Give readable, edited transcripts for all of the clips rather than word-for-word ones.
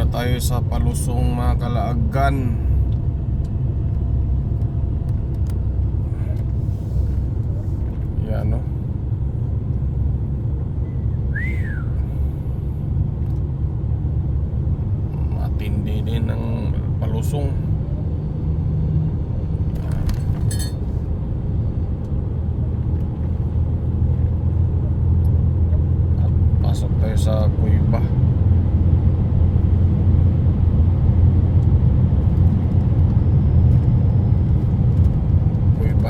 tayo sa palusong mga kalaagan. Yan, no? Matindi din ang palusong. At pasok tayo sa kuiba.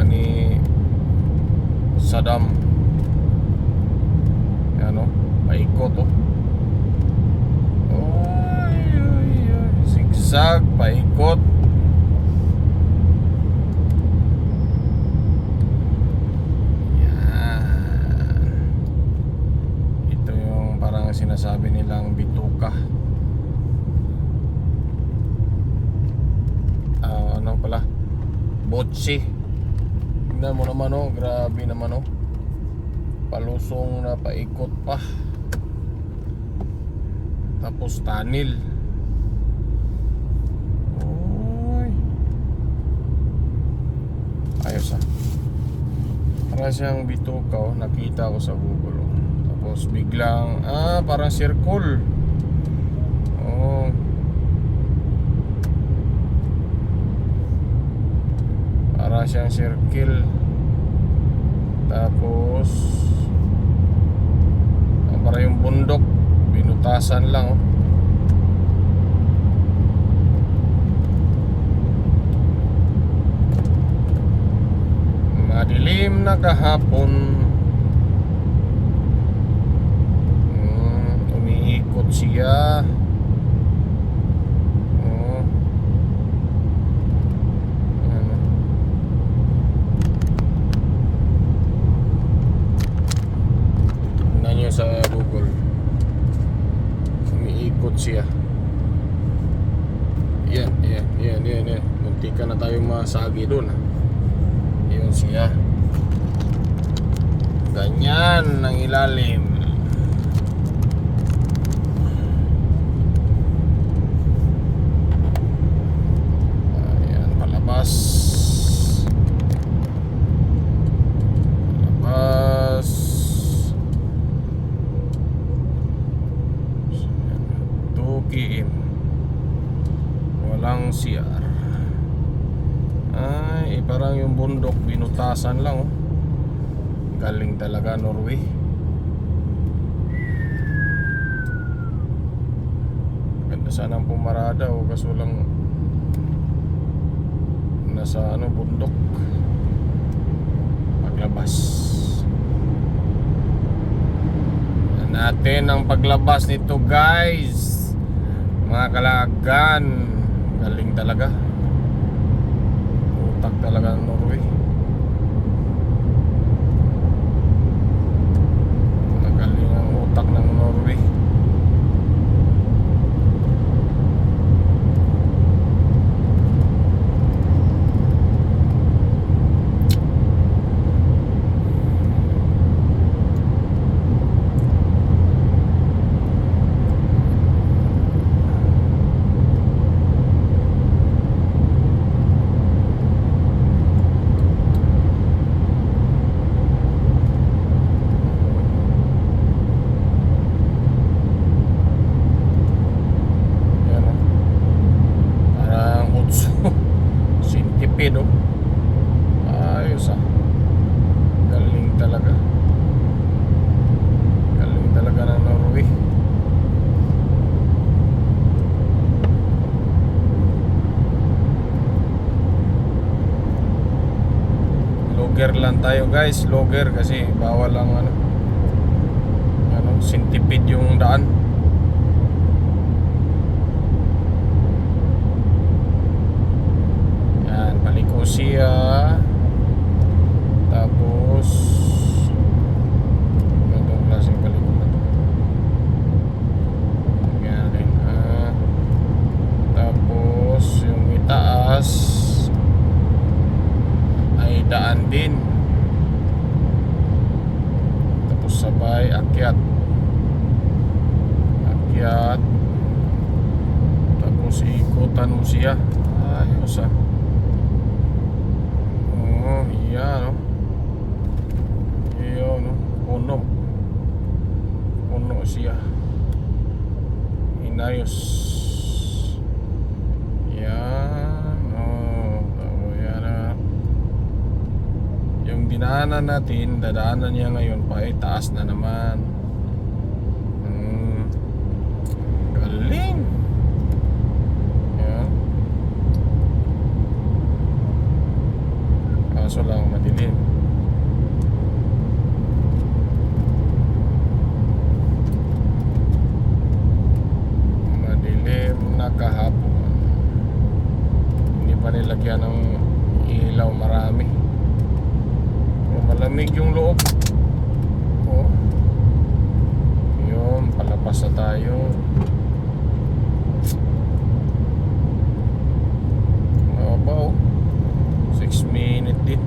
Ni Saddam. Ano? Paikot, oh. Oy, oy, oy. Zigzag, paikot. Yan. Ito yung parang sinasabi nilang bituka. Ano pala? Botse. Tingnan mo naman, oh, grabe naman, oh. Palusong na paikot pa. Tapos tunnel. Oy. Ayos, ah. Para siyang bituka, oh. Nakita ko sa Google, oh. Tapos biglang, parang circle. Oh. Para siyang circle. Tapos para yung bundok binutasan lang, oh. Madilim na kahapon. Umiikot siya. Sa Google, umiikot siya. Yan. Muntika na tayo masagi doon. Yun siya. Ganyan ang ilalim. Ayan, palabas. Walang CR. Ay, parang yung bundok binutasan lang, oh. Galing talaga Norway. Ganda sana ang pumarada, oh, kaso lang nasa bundok. Paglabas natin ang paglabas nito, guys. Mga kalaagan, galing talaga. Utak talaga ng Norway. Nagaling ang utak ng Norway. Sintipid, oh. Ayos, ah. Galing talaga. Galing talaga ng Norway. Logger lang tayo, guys. Logger kasi bawal ang sintipid yung daan. Paliko siya. Tapos ganitong klaseng paliko na to. Ganyan. Tapos yung itaas ay daan din. Tapos sabay akyat. Nabutan mo siya. Ayos ah. Oo, iya no. Iyo no. Puno. Puno siya. Inayos. Yan. Oh, yan ah. Yung dinaanan natin, dadaanan niya ngayon pa taas na naman. Galing. Yan. Kaso lang madilim. Madilim na kahapon. Hindi pa nilagyan ng ilaw marami. Malamig yung loob. Oh. Yun, palapas na tayo. Maba oh. 6 minutes din.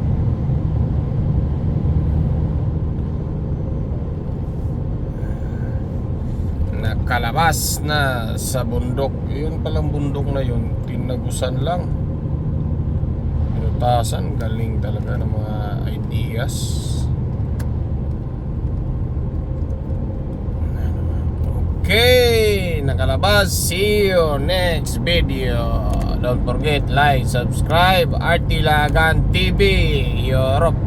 Nakalabas na sa bundok. Yun palang bundok na yun, tinagusan lang. Pinutasan, galing talaga ng mga ideas. Okay, nakalabas. See you next video. Don't forget, like, subscribe, RT Lagan TV Europe.